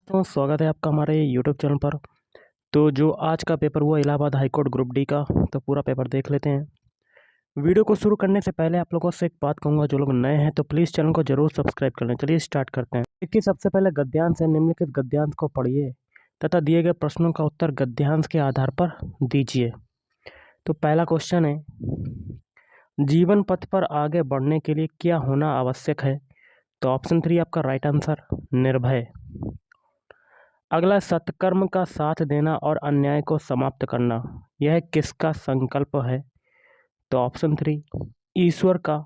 तो स्वागत है आपका हमारे यूट्यूब चैनल पर। तो जो आज का पेपर हुआ Allahabad high court group D का, तो पूरा पेपर देख लेते हैं। वीडियो को शुरू करने से पहले आप लोगों से एक बात कहूँगा, जो लोग नए हैं तो प्लीज़ चैनल को जरूर सब्सक्राइब कर लें। चलिए स्टार्ट करते हैं। देखिए, सबसे पहले गद्यांश है। निम्नलिखित गद्यांश को पढ़िए तथा दिए गए प्रश्नों का उत्तर गद्यांश के आधार पर दीजिए। तो पहला क्वेश्चन है, जीवन पथ पर आगे बढ़ने के लिए क्या होना आवश्यक है? तो ऑप्शन 3 आपका राइट आंसर, निर्भय। अगला, सत्कर्म का साथ देना और अन्याय को समाप्त करना, यह किसका संकल्प है? तो ऑप्शन 3 ईश्वर का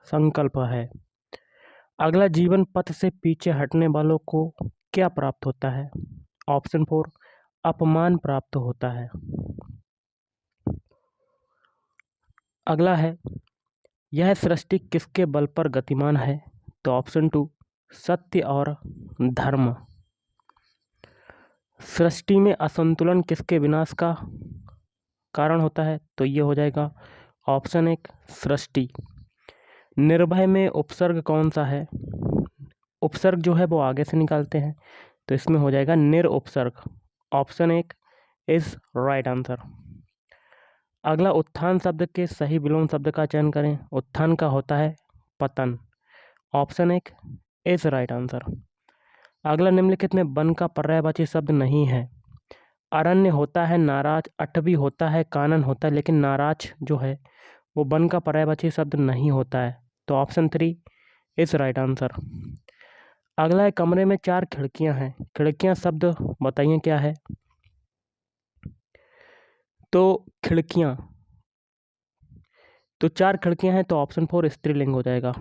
संकल्प है। अगला, जीवन पथ से पीछे हटने वालों को क्या प्राप्त होता है? ऑप्शन 4 अपमान प्राप्त होता है। अगला है, यह सृष्टि किसके बल पर गतिमान है? तो ऑप्शन 2 सत्य और धर्म। सृष्टि में असंतुलन किसके विनाश का कारण होता है? तो ये हो जाएगा ऑप्शन 1 सृष्टि। निर्भय में उपसर्ग कौन सा है? उपसर्ग जो है वो आगे से निकालते हैं, तो इसमें हो जाएगा निर उपसर्ग। Option 1 is right answer. अगला, उत्थान शब्द के सही विलोम शब्द का चयन करें। उत्थान का होता है पतन। Option 1 is right answer. अगला, निम्नलिखित में वन का पर्यायवाची शब्द नहीं है। अरण्य होता है नाराज, अटवी होता है, कानन होता है, लेकिन नाराज जो है वो वन का पर्यायवाची शब्द नहीं होता है। तो ऑप्शन 3 इज राइट आंसर। अगला है, कमरे में 4 खिड़कियां हैं। खिड़कियां शब्द बताइए क्या है? तो खिड़कियां, तो 4 खिड़कियां हैं, तो ऑप्शन 4 स्त्रीलिंग हो जाएगा।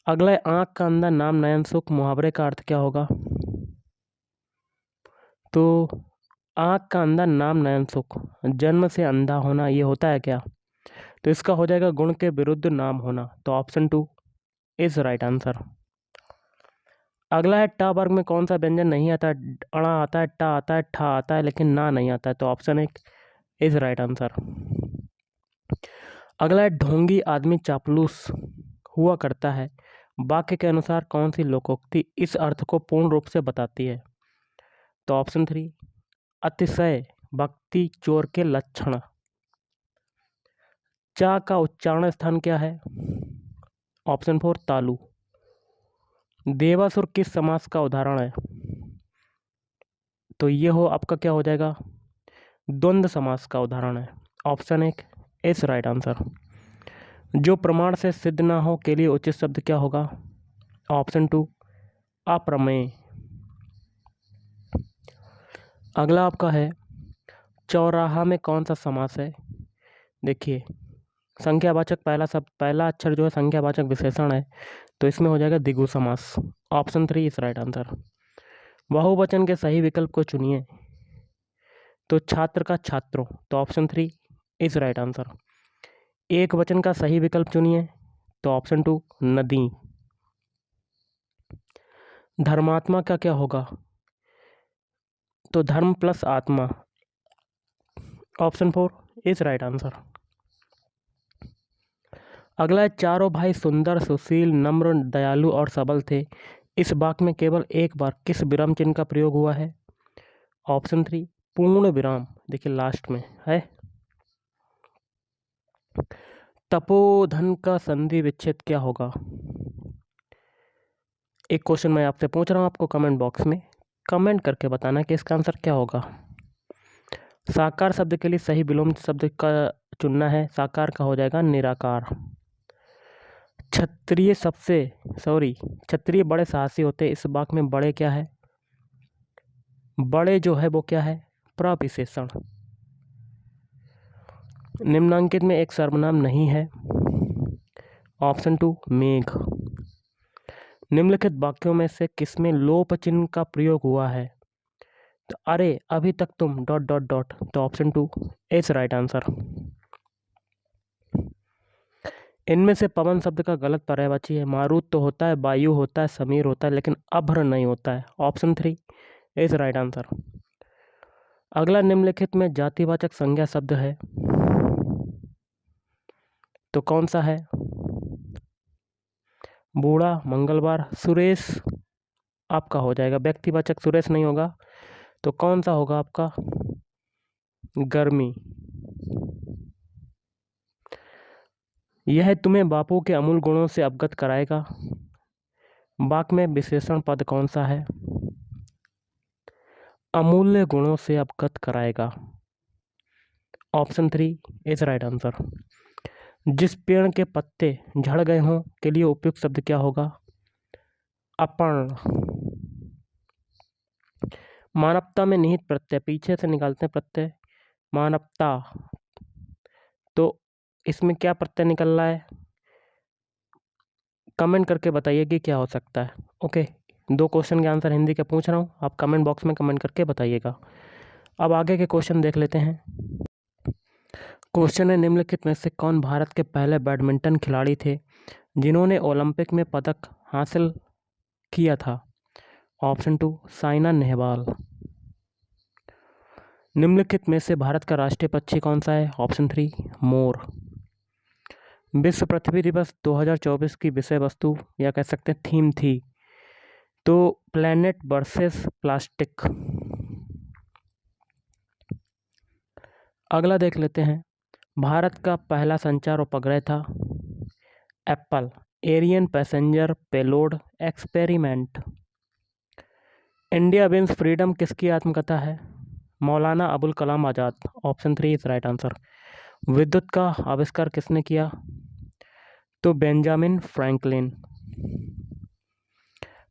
अगला है, आंख का अंधा नाम नयन सुख, मुहावरे का अर्थ क्या होगा? तो आंख का अंधा नाम नयन सुख, जन्म से अंधा होना, ये होता है क्या? तो इसका हो जाएगा गुण के विरुद्ध नाम होना। तो ऑप्शन 2 इज राइट आंसर। अगला है, ट वर्ग में कौन सा व्यंजन नहीं आता? अड़ा आता है, टा आता है, ठा आता है, लेकिन ना नहीं आता है। तो ऑप्शन 1 इज राइट आंसर। अगला है, ढोंगी आदमी चापलूस हुआ करता है, वाक्य के अनुसार कौन सी लोकोक्ति इस अर्थ को पूर्ण रूप से बताती है? तो ऑप्शन 3 अतिशय भक्ति चोर के लक्षण। चा का उच्चारण स्थान क्या है? ऑप्शन 4 तालु। देवासुर किस समास का उदाहरण है? तो ये हो आपका क्या हो जाएगा? द्वंद्व समास का उदाहरण है। Option 1 is right answer. जो प्रमाण से सिद्ध ना हो के लिए उचित शब्द क्या होगा? ऑप्शन 2 अप्रमेय। अगला आपका है, चौराहा में कौन सा समास है? देखिए, संख्यावाचक पहला अक्षर जो है संख्यावाचक विशेषण है, तो इसमें हो जाएगा द्विगु समास। Option 3 is right answer. बहुवचन के सही विकल्प को चुनिए। तो छात्र का छात्रों, तो ऑप्शन 3 इज राइट आंसर। एक वचन का सही विकल्प चुनिए। तो ऑप्शन 2 नदी। धर्मात्मा का क्या होगा? तो धर्म प्लस आत्मा। Option 4 is right answer. अगला है, चारों भाई सुंदर, सुशील, नम्र, दयालु और सबल थे। इस वाक्य में केवल एक बार किस विराम चिन्ह का प्रयोग हुआ है? ऑप्शन 3 पूर्ण विराम। देखिए लास्ट में है। तपोधन का संधि विच्छेद क्या होगा? एक क्वेश्चन मैं आपसे पूछ रहा हूँ, आपको कमेंट बॉक्स में कमेंट करके बताना कि इसका आंसर क्या होगा। साकार शब्द के लिए सही विलोम शब्द का चुनना है। साकार का हो जाएगा निराकार। क्षत्रिय बड़े साहसी होते हैं। इस वाक्य में बड़े क्या है? बड़े जो है वो क्या है? प्रविशेषण। निम्नांकित में एक सर्वनाम नहीं है। ऑप्शन 2 मेघ। निम्नलिखित वाक्यों में से किसमें लोप चिन्ह का प्रयोग हुआ है? तो अरे अभी तक तुम डॉट डॉट डॉट। तो ऑप्शन 2 इज राइट आंसर। इनमें से पवन शब्द का गलत पर्यायवाची है। मारुत तो होता है, वायु होता है, समीर होता है, लेकिन अभ्र नहीं होता है। Option 3 is right answer. अगला, निम्नलिखित में जातिवाचक संज्ञा शब्द है, तो कौन सा है? बूढ़ा, मंगलवार, सुरेश, आपका हो जाएगा। व्यक्तिवाचक सुरेश नहीं होगा तो कौन सा होगा आपका? गर्मी। यह तुम्हें बापू के अमूल गुणों से अवगत कराएगा। वाक्य में विशेषण पद कौन सा है? अमूल्य गुणों से अवगत कराएगा। Option 3 is right answer. जिस पेड़ के पत्ते झड़ गए हों के लिए उपयुक्त शब्द क्या होगा? अपर्ण। मानवता में निहित प्रत्यय, पीछे से निकालते हैं प्रत्यय, मानवता, तो इसमें क्या प्रत्यय निकल रहा है? कमेंट करके बताइए कि क्या हो सकता है। ओके, 2 क्वेश्चन के आंसर हिंदी के पूछ रहा हूँ, आप कमेंट बॉक्स में कमेंट करके बताइएगा। अब आगे के क्वेश्चन देख लेते हैं। क्वेश्चन है, निम्नलिखित में से कौन भारत के पहले बैडमिंटन खिलाड़ी थे जिन्होंने ओलंपिक में पदक हासिल किया था? ऑप्शन 2 साइना नेहवाल। निम्नलिखित में से भारत का राष्ट्रीय पक्षी कौन सा है? ऑप्शन 3 मोर। विश्व पृथ्वी दिवस 2024 की विषय वस्तु या कह सकते हैं थीम थी तो प्लैनेट वर्सेस प्लास्टिक। अगला देख लेते हैं। भारत का पहला संचार उपग्रह था Apple Ariane passenger payload experiment. India wins freedom किसकी आत्मकथा है? Maulana Abul Kalam Azad. Option 3 is right answer. विद्युत का आविष्कार किसने किया? तो बेंजामिन फ्रैंकलिन।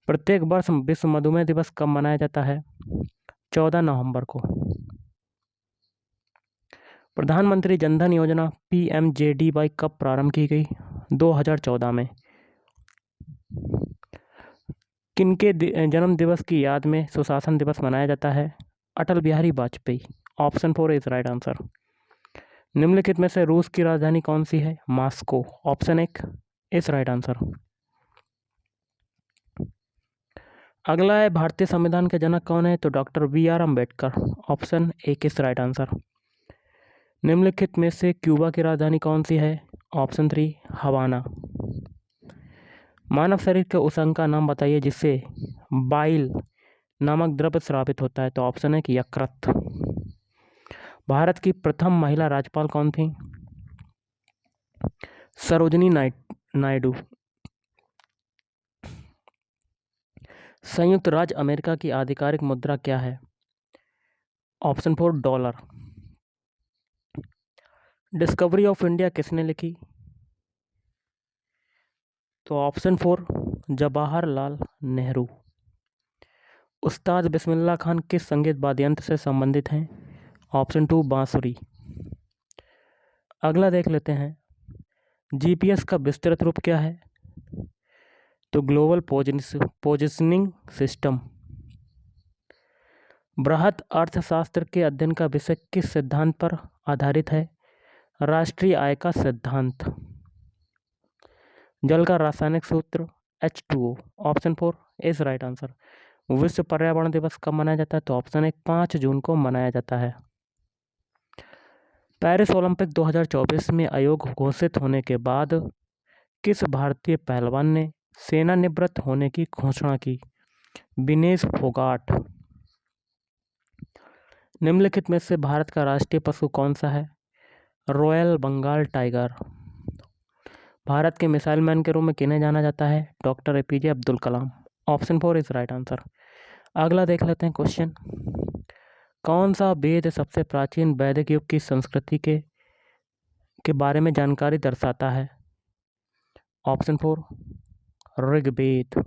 प्रत्येक वर्ष विश्व मधुमेह दिवस कब मनाया जाता है? 14 नवंबर को। प्रधानमंत्री जनधन योजना PMJDY कब प्रारंभ की गई? 2014 में। किनके जन्म दिवस की याद में सुशासन दिवस मनाया जाता है? Atal Bihari Vajpayee. Option 4 is right answer. निम्नलिखित में से रूस की राजधानी कौन सी है? Moscow. Option 1 is right answer. अगला है, भारतीय संविधान के जनक कौन है? तो doctor BR Ambedkar. Option 1 is right answer. निम्नलिखित में से क्यूबा की राजधानी कौन सी है? ऑप्शन 3 हवाना। मानव शरीर के उस अंग का नाम बताइए जिससे बाइल नामक द्रव्य स्रावित होता है? तो ऑप्शन है कि यकृत। भारत की प्रथम महिला राज्यपाल कौन थी? सरोजिनी नायडू। संयुक्त राज्य अमेरिका की आधिकारिक मुद्रा क्या है? Option 4 dollar. Discovery of India किसने लिखी? तो ऑप्शन 4 जवाहरलाल नेहरू। उस्ताद बिस्मिल्लाह खान किस संगीत वाद्ययंत्र से संबंधित हैं? ऑप्शन 2 बांसुरी। अगला देख लेते हैं। GPS का विस्तृत रूप क्या है? तो ग्लोबल पोजिशनिंग सिस्टम। बृहत अर्थशास्त्र के अध्ययन का विषय किस सिद्धांत पर आधारित है? राष्ट्रीय आय का सिद्धांत। जल का रासायनिक सूत्र H2O। Option 4 is right answer. विश्व पर्यावरण दिवस कब मनाया जाता है? तो ऑप्शन 1 5 जून को मनाया जाता है। पेरिस ओलंपिक 2024 में आयोग घोषित होने के बाद किस भारतीय पहलवान ने सेवानिवृत्त होने की घोषणा की? विनेश फोगाट। निम्नलिखित में से भारत का राष्ट्रीय पशु कौन सा है? Royal Bengal tiger. भारत के मिसाइल मैन के रूप में किन्हें जाना जाता है? Doctor APJ Abdul Kalam. Option 4 is right answer. अगला देख लेते हैं क्वेश्चन। कौन सा वेद सबसे प्राचीन वैदिक युग की संस्कृति के बारे में जानकारी दर्शाता है? ऑप्शन 4 ऋग्वेद।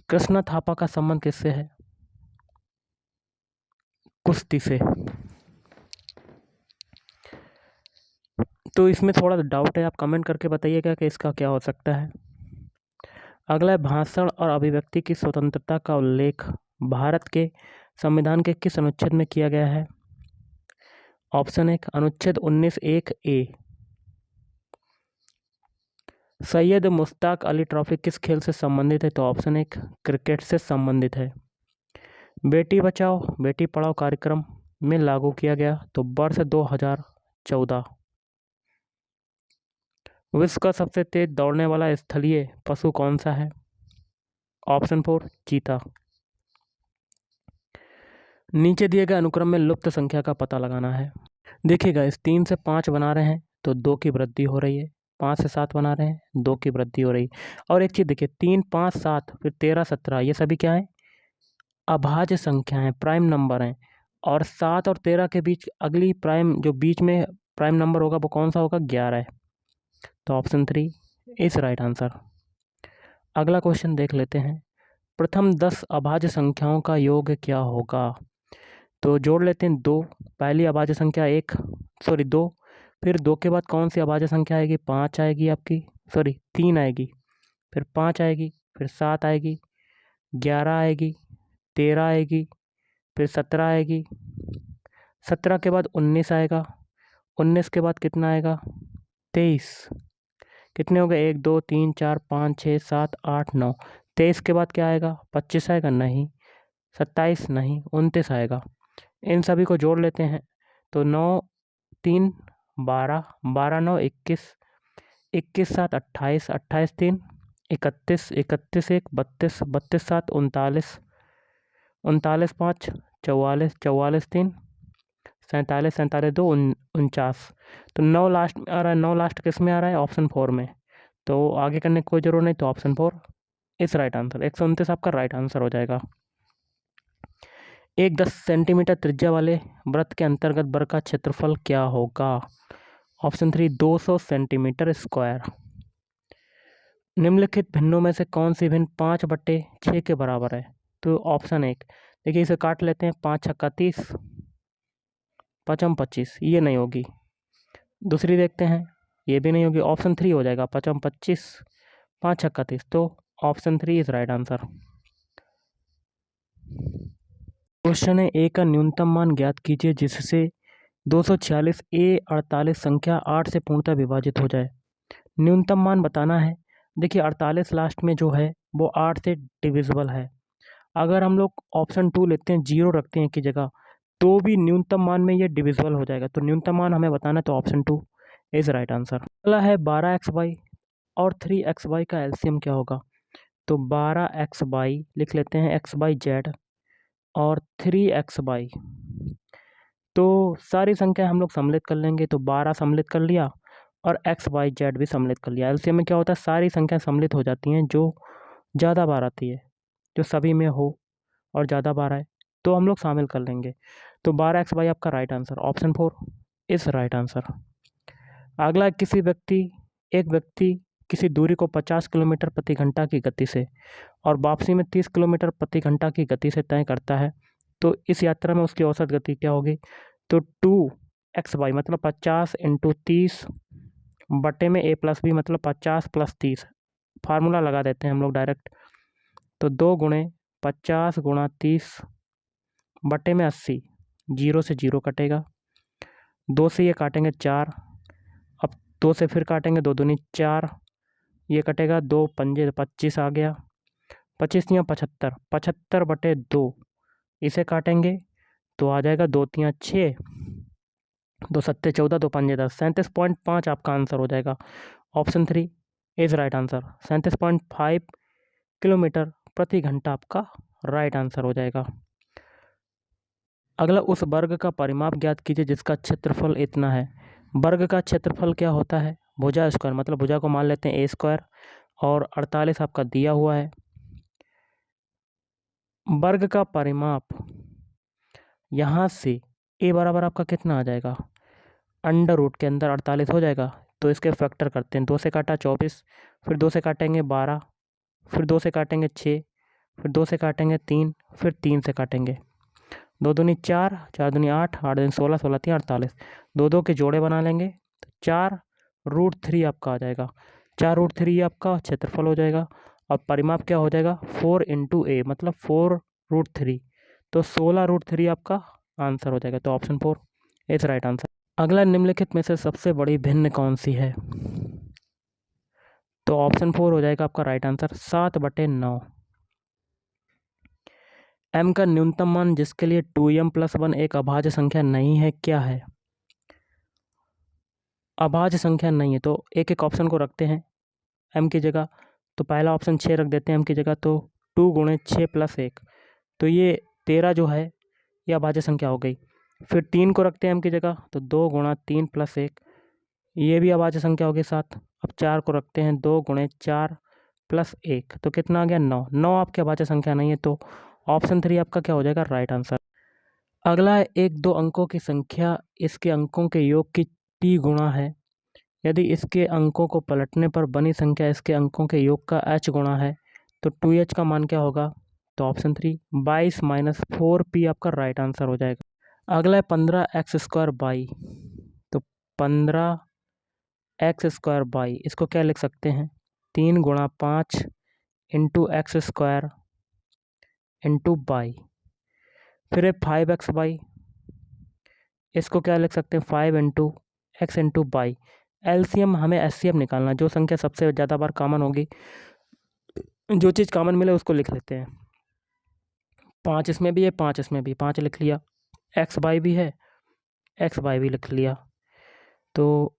कृष्णा थापा का संबंध किससे है? कुश्ती से। तो इसमें थोड़ा डाउट है, आप कमेंट करके बताइएगा कि इसका क्या हो सकता है। अगला है, भाषण और अभिव्यक्ति की स्वतंत्रता का उल्लेख भारत के संविधान के किस अनुच्छेद में किया गया है? ऑप्शन 1 अनुच्छेद 19(1)(a। सैयद मुश्ताक अली ट्रॉफी किस खेल से संबंधित है? तो ऑप्शन 1 क्रिकेट से संबंधित है। बेटी बचाओ बेटी पढ़ाओ कार्यक्रम में लागू किया गया तो वर्ष 2014। विश्व का सबसे तेज दौड़ने वाला स्थलीय पशु कौन सा है? ऑप्शन 4 चीता। नीचे दिए गए अनुक्रम में लुप्त संख्या का पता लगाना है। देखिएगा, इस 3 से 5 बना रहे हैं तो 2 की वृद्धि हो रही है, 5 से 7 बना रहे हैं 2 की वृद्धि हो रही है। और एक चीज़ देखिए, 3, 5, 7 फिर 13, 17 ये सभी क्या हैं? अभाज्य संख्या हैं, प्राइम नंबर हैं। और 7 और 13 के बीच अगली प्राइम जो बीच में प्राइम नंबर होगा वो कौन सा होगा? 11 है। तो ऑप्शन 3 इज राइट आंसर। अगला क्वेश्चन देख लेते हैं। प्रथम 10 अभाज्य संख्याओं का योग क्या होगा? तो जोड़ लेते हैं 2, पहली अभाज्य संख्या 2, फिर 2 के बाद कौन सी अभाज्य संख्या आएगी? 5 आएगी आपकी, 3 आएगी, फिर 5 आएगी, फिर 7 आएगी, 11 आएगी, 13 आएगी, फिर 17 आएगी, 17 के बाद 19 आएगा, 19 के बाद कितना आएगा? 23। कितने हो गए? 1 2 3 4 5 6 7 8 9। 23 के बाद क्या आएगा? 25 आएगा? नहीं। 27 नहीं, 29 आएगा। इन सभी को जोड़ लेते हैं तो 9 3 12, 12 9 21, 21 7 28, 28 3 31, 31 1 32, 32 7 39, 39 5 44, 44 3 47, 47 2 49। तो 9 लास्ट में आ रहा है। 9 लास्ट किस में आ रहा है? ऑप्शन 4 में। तो आगे करने की कोई ज़रूरत नहीं, तो ऑप्शन 4 इस राइट आंसर। 129 आपका राइट आंसर हो जाएगा। एक 10 सेंटीमीटर त्रिज्या वाले वृत्त के अंतर्गत वर्ग का क्षेत्रफल क्या होगा? Option 3 200 centimetre square. निम्नलिखित भिन्नों में से कौन सी भिन्न 5/6 के बराबर है? तो ऑप्शन 1, देखिए इसे काट लेते हैं। 5 छक्का 30, 5 25, ये नहीं होगी। दूसरी देखते हैं, ये भी नहीं होगी। ऑप्शन 3 हो जाएगा, 5 25, 5 छक्का 30। तो option 3 is right answer. Question है, ए का न्यूनतम मान ज्ञात कीजिए जिससे 246 ए 48 संख्या 8 से पूर्णतः विभाजित हो जाए। न्यूनतम मान बताना है। देखिए 48 लास्ट में जो है वो 8 से डिविजिबल है। अगर हम लोग ऑप्शन 2 लेते हैं, 0 रखते हैं की जगह, तो भी न्यूनतम मान में ये डिविजिबल हो जाएगा। तो न्यूनतम मान हमें बताना है, तो ऑप्शन 2 इज राइट आंसर। अगला है 12x/y और 3x/y का एलसीएम क्या होगा? तो 12x/y लिख लेते हैं, x/z और 3x/y। तो सारी संख्या हम लोग सम्मिलित कर लेंगे, तो 12 सम्मिलित कर लिया और x/y/z भी सम्मिलित कर लिया। एलसीएम में क्या होता है? सारी संख्या सम्मिलित हो जाती हैं जो ज़्यादा बार आती है, जो सभी में हो और ज़्यादा बार आए तो हम लोग शामिल कर लेंगे। तो 12x/y आपका right answer, option 4 is right answer. अगला, एक व्यक्ति किसी दूरी को 50 किलोमीटर प्रति घंटा की गति से और वापसी में 30 किलोमीटर प्रति घंटा की गति से तय करता है, तो इस यात्रा में उसकी औसत गति क्या होगी? तो 2x/y मतलब 50 × 30 बटे में a+b मतलब 50 + 30। फार्मूला लगा देते हैं हम लोग डायरेक्ट। तो 2 × 50 × 30 बटे में 80, 0 से 0 कटेगा, 2 से ये काटेंगे 4, अब 2 से फिर काटेंगे, 2 दूनी 4, ये कटेगा, 2 पंजे 25 आ गया, 25 तियाँ 75, 75/2 इसे काटेंगे तो आ जाएगा 2 तियाँ 6, 2 सत्ते 14, 2 पंजे 10, 37.5 आपका आंसर हो जाएगा। Option 3 is right answer. 37.5 kilometre प्रति घंटा आपका राइट आंसर हो जाएगा। अगला, उस वर्ग का परिमाप ज्ञात कीजिए जिसका क्षेत्रफल इतना है। वर्ग का क्षेत्रफल क्या होता है? भुजा स्क्वायर, मतलब भुजा को मान लेते हैं a² और 48 आपका दिया हुआ है। वर्ग का परिमाप यहाँ से a बराबर आपका कितना आ जाएगा? √ के अंदर 48 हो जाएगा। तो इसके फैक्टर करते हैं। 2 से काटा 24, फिर 2 से काटेंगे 12, फिर 2 से काटेंगे 6, फिर 2 से काटेंगे 3, फिर 3 से काटेंगे, 2 दूनी 4, 4 दूनी 8, 8 दूनी 16, 16 3 48, 2 के जोड़े बना लेंगे तो 4√3 आपका आ जाएगा। 4√3 आपका क्षेत्रफल हो जाएगा। और परिमाप क्या हो जाएगा? 4 × a मतलब 4√3, तो 16√3 आपका आंसर हो जाएगा। तो ऑप्शन 4 इज राइट आंसर। अगला, निम्नलिखित में से सबसे बड़ी भिन्न कौन सी है? तो ऑप्शन 4 हो जाएगा आपका राइट आंसर, 7/9। m का न्यूनतम मान जिसके लिए 2m + 1 एक अभाज्य संख्या नहीं है, क्या है? अभाज्य संख्या नहीं है तो एक एक ऑप्शन को रखते हैं m की जगह। तो पहला ऑप्शन 6 रख देते हैं m की जगह, तो 2 गुणे 6 प्लस 1, तो ये 13 जो है ये अभाज्य संख्या हो गई। फिर 3 को रखते हैं m की जगह, तो 2 गुणा 3 प्लस 1, ये भी अभाज्य संख्या हो गई 7। अब 4 को रखते हैं, 2 गुणे 4 प्लस 1, तो कितना आ गया 9। 9 आपकी अभाज्य संख्या नहीं है, तो ऑप्शन 3 आपका क्या हो जाएगा, राइट आंसर। अगला है एक दो अंकों की संख्या इसके अंकों के योग की p गुणा है, यदि इसके अंकों को पलटने पर बनी संख्या इसके अंकों के योग का h गुणा है, तो 2h का मान क्या होगा, तो ऑप्शन 3 22 माइनस 4p आपका राइट आंसर हो जाएगा। अगला है 15x² बाई, तो 15x² बाई, इसको क्या लिख सकते हैं, 3 गुणा 5 इंटू x² इंटू बाई। फिर है 5x बाई, इसको क्या लिख सकते हैं, 5 into x into by. LCM हमें एचसीएफ निकालना, जो संख्या सबसे ज़्यादा बार कॉमन होगी, जो चीज़ कॉमन मिले उसको लिख लेते हैं। 5 इसमें भी है, 5 इसमें भी, 5 लिख लिया। एक्स बाई भी है, एक्स बाई भी लिख लिया, तो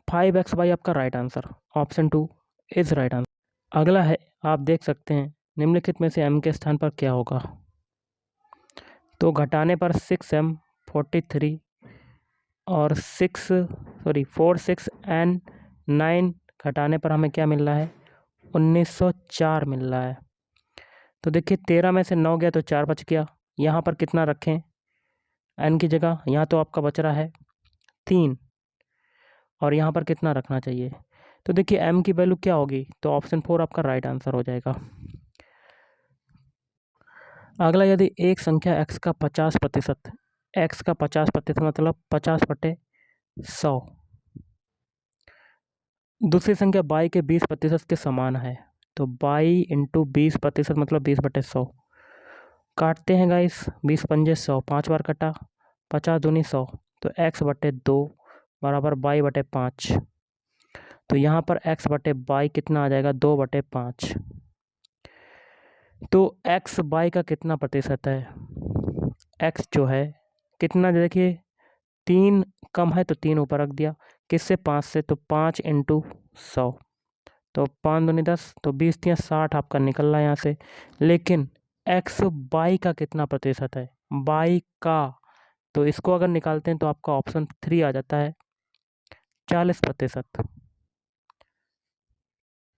5x बाई आपका right answer, option 2 is right answer. अगला है, आप देख सकते हैं निम्नलिखित में से m के स्थान पर क्या होगा, तो घटाने पर 6m 43 और 4 6 एंड 9 घटाने पर हमें क्या मिल रहा है, 1904 मिल रहा है। तो देखिए 13 में से 9 गया तो 4 बच गया, यहाँ पर कितना रखें n की जगह, यहाँ तो आपका बच रहा है 3, और यहाँ पर कितना रखना चाहिए, तो देखिए m की वैल्यू क्या होगी, तो ऑप्शन 4 आपका राइट आंसर हो जाएगा। अगला, यदि एक संख्या x का 50%, x का 50% मतलब 50/100, दूसरी संख्या y के 20% के समान है, तो y इंटू 20% मतलब 20/100। काटते हैं गाइस, 20 पंजे 100, 5 बार कटा, 50 दूनी 100, तो x/2 बराबर y/5। तो यहाँ पर x/y कितना आ जाएगा, 2/5। तो x y का कितना प्रतिशत है, x जो है कितना, देखिए 3 कम है तो 3 ऊपर रख दिया, किससे 5 से, तो 5 इंटू 100, तो 5 दूनी 10, तो 20 या 60 आपका निकल रहा है यहाँ से। लेकिन x y का कितना प्रतिशत है, y का, तो इसको अगर निकालते हैं तो आपका ऑप्शन 3 आ जाता है, 40%।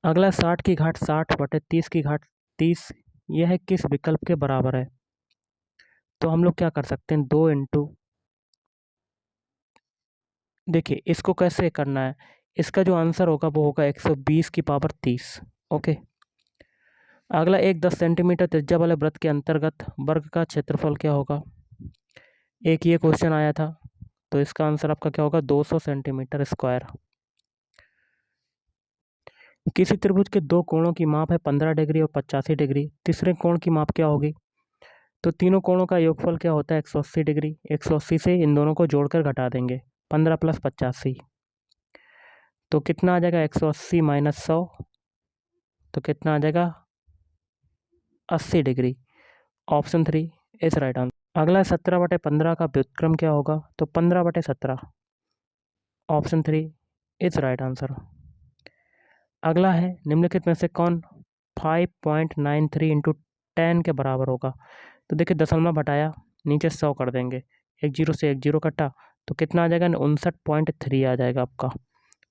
अगला 60 की घात 60/30 की घात 30, यह किस विकल्प के बराबर है, तो हम लोग क्या कर सकते हैं, 2 इंटू, देखिए इसको कैसे करना है, इसका जो आंसर होगा वो होगा 120 की पावर 30। ओके। अगला, एक 10 सेंटीमीटर त्रिज्या वाले वृत्त के अंतर्गत वर्ग का क्षेत्रफल क्या होगा, एक ये क्वेश्चन आया था, तो इसका आंसर आपका क्या होगा, 200 सेंटीमीटर स्क्वायर। किसी त्रिभुज के दो कोणों की माप है 15 डिग्री और 85 डिग्री, तीसरे कोण की माप क्या होगी, तो तीनों कोणों का योगफल क्या होता है, 180 डिग्री। 180 से इन दोनों को जोड़कर घटा देंगे, 15 प्लस 85, तो कितना आ जाएगा, 180 माइनस 100, तो कितना आ जाएगा, 80 degree. Option 3 is right answer. अगला 17/15 का व्युत्क्रम क्या होगा, तो 15/17, ऑप्शन 3 इज राइट आंसर। अगला है, निम्नलिखित में से कौन 5.93 इंटू 10 के बराबर होगा, तो देखिए दशमलव हटाया, नीचे 100 कर देंगे, एक जीरो से एक जीरो कटा, तो कितना आ जाएगा, 59.3 आ जाएगा आपका,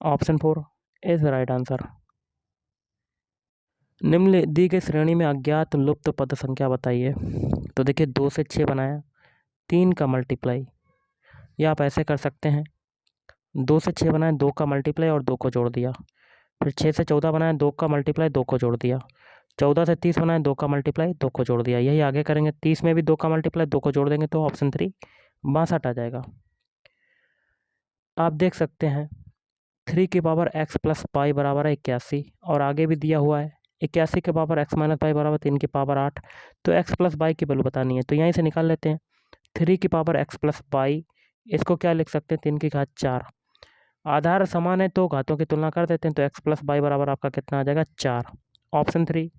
ऑप्शन 4 इज राइट आंसर। निम्न दी गई श्रेणी में अज्ञात लुप्त पद संख्या बताइए, तो देखिए 2 से 6 बनाया, 3 का मल्टीप्लाई, या आप ऐसे कर सकते हैं, 2 से 6 बनाया, 2 का मल्टीप्लाई और 2 को जोड़ दिया, फिर 6 से 14 बनाया, 2 का मल्टीप्लाई 2 को जोड़ दिया, 14 से 30 बनाया, 2 का मल्टीप्लाई 2 को जोड़ दिया, यही आगे करेंगे, 30 में भी 2 का मल्टीप्लाई 2 को जोड़ देंगे, तो ऑप्शन 3 62 आ जाएगा। आप देख सकते हैं 3 की पावर x प्लस पाई बराबर है 81, और आगे भी दिया हुआ है 81 के पावर x माइनस पाई बराबर 3 की पावर 8, तो x प्लस पाई की वैल्यू बतानी है, तो यहीं से निकाल लेते हैं। 3 की पावर x प्लस पाई, इसको क्या लिख सकते हैं, 3 की घात 4, आधार समान है तो घातों की तुलना कर देते हैं, तो x प्लस पाई बराबर आपका कितना आ जाएगा, 4। Option 3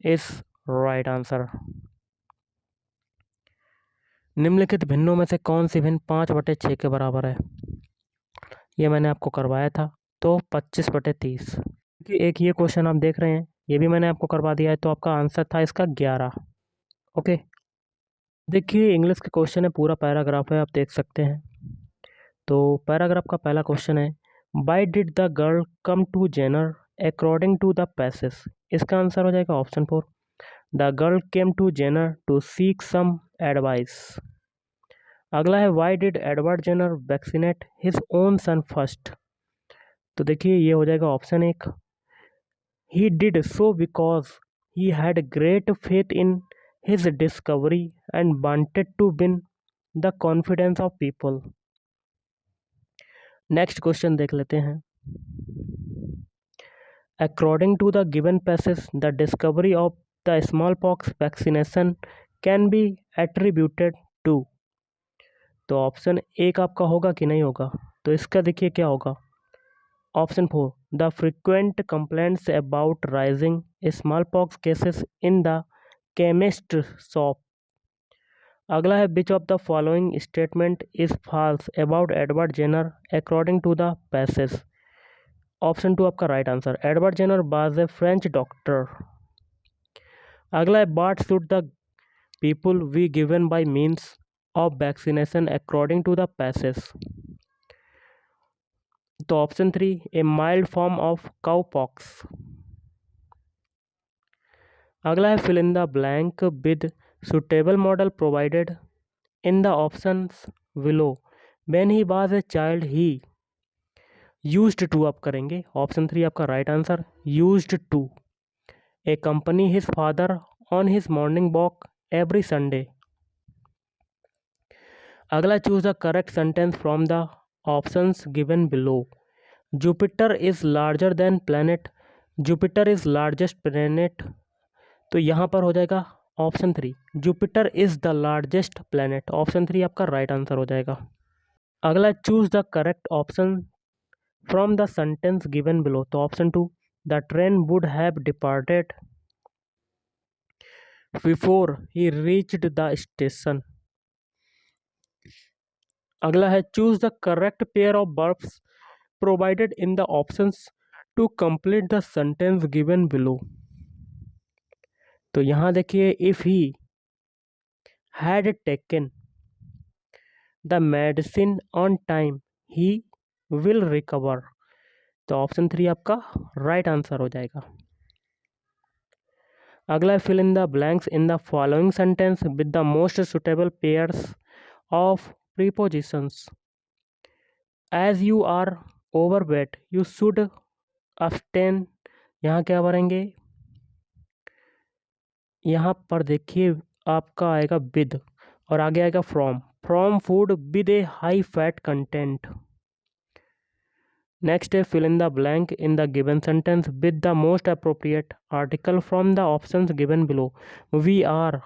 is right answer. निम्नलिखित भिन्नों में से कौन सी भिन्न 5/6 के बराबर है, ये मैंने आपको करवाया था, तो 25/30। एक ये क्वेश्चन आप देख रहे हैं, ये भी मैंने आपको करवा दिया है। तो आपका आंसर था इसका 11। ओके, देखिए इंग्लिश के क्वेश्चन है, पूरा पैराग्राफ है, आप देख सकते हैं। तो पैराग्राफ का पहला क्वेश्चन है, why did the girl come to Jenner according to the passage. इसका आंसर हो जाएगा option 4, the girl came to Jenner to seek some advice. अगला है, why did Edward Jenner vaccinate his own son first. तो देखिए ये हो जाएगा option 1, he did so because he had great faith in his discovery and wanted to win the confidence of people. Next question देख लेते हैं, according to the given passage the discovery of the smallpox vaccination can be attributed to. तो option 1 आपका होगा कि नहीं होगा, तो इसका देखिए क्या होगा, option 4, the frequent complaints about rising small pox cases in the chemist shop. अगला है, which of the following statement is false about Edward Jenner according to the passage. Option 2 आपका right answer, Edward Jenner was a French doctor. अगला है, what should the people be given by means of vaccination according to the passage. तो option 3, a mild form of cow pox. अगला है, fill in the blank with suitable modal provided in the options below when he was a child he used to. आप करेंगे option 3 आपका right answer, used to accompany his father on his morning walk every Sunday. अगला, choose the correct sentence from the options given below. Jupiter is larger than planet, Jupiter is largest planet. तो यहाँ पर हो जाएगा option 3, Jupiter is the largest planet. Option 3 आपका right answer हो जाएगा। अगला, choose the correct option from the sentence given below. तो option 2, the train would have departed before he reached the station. अगला है, choose the correct pair of verbs provided in the options to complete the sentence given below. तो यहाँ देखिए, if he had taken the medicine on time he will recover. तो option 3 आपका right answer हो जाएगा। अगला, fill in the blanks in the following sentence with the most suitable pairs of prepositions. As you are overweight you should abstain. यहाँ क्या भरेंगे, यहाँ पर देखिए आपका आएगा विद और आगे आएगा from, from food with a high fat content. Next है, fill in the blank in the given sentence with the most appropriate article from the options given below. We are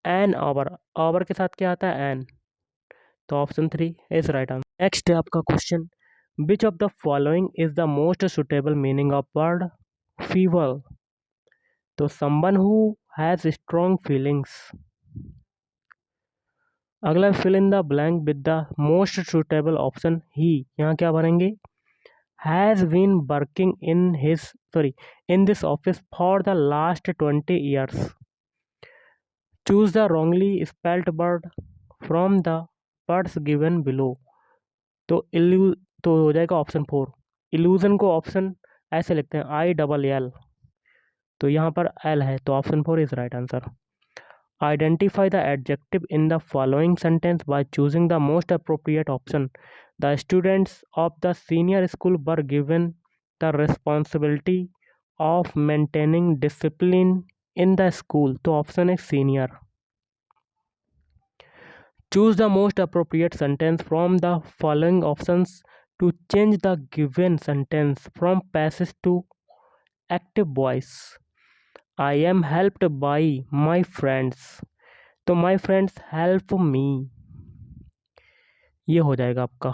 an hour, hour के साथ क्या आता है, an. तो option 3 is right answer. Next है आपका question, which of the following is the most suitable meaning of word fever. तो someone who has strong feelings. अगला, fill in the blank with the most suitable option ही। यहाँ क्या भरेंगे, has been working in this office for the last 20 years. Choose the wrongly spelled word from the words given below. तो हो जाएगा option 4, illusion को option ऐसे लिखते हैं ILL, तो यहाँ पर एल है, तो option 4 is right answer. Identify the adjective in the following sentence by choosing the most appropriate option. The students of the senior school were given the responsibility of maintaining discipline in the school. तो option है senior. Choose the most appropriate sentence from the following options to change the given sentence from passive to active voice. I am helped by my friends. तो my friends help me, ये हो जाएगा आपका।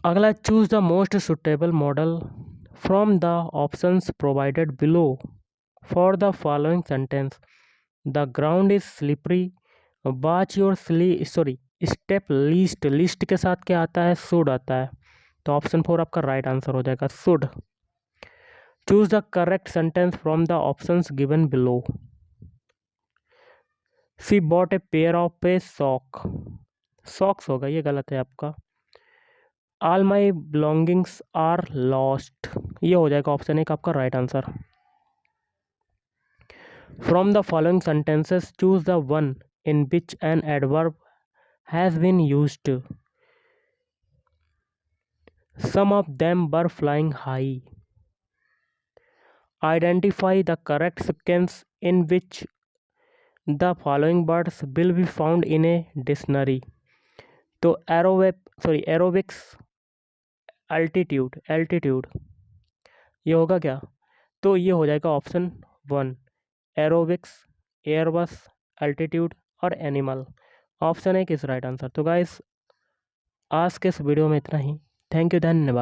अगला, choose the most suitable model from the options provided below for the following sentence. The ground is slippery, watch your step least. List के साथ क्या आता है, शुड आता है। तो ऑप्शन 4 आपका राइट आंसर हो जाएगा, should. Choose the correct sentence from the options given below. She bought a pair of a sock, socks होगा, ये गलत है आपका। All my belongings are lost, ये हो जाएगा ऑप्शन 1 आपका right answer. From the following sentences choose the one in which an adverb has been used. Some of them were flying high. Identify the correct sequence in which the following words will be found in a dictionary. तो aerobics, altitude ये होगा क्या? तो ये हो जाएगा option 1, aerobics, Airbus, altitude और animal. Option 1 is right answer. तो गाइस आज के इस वीडियो में इतना ही। थैंक यू, धन्यवाद।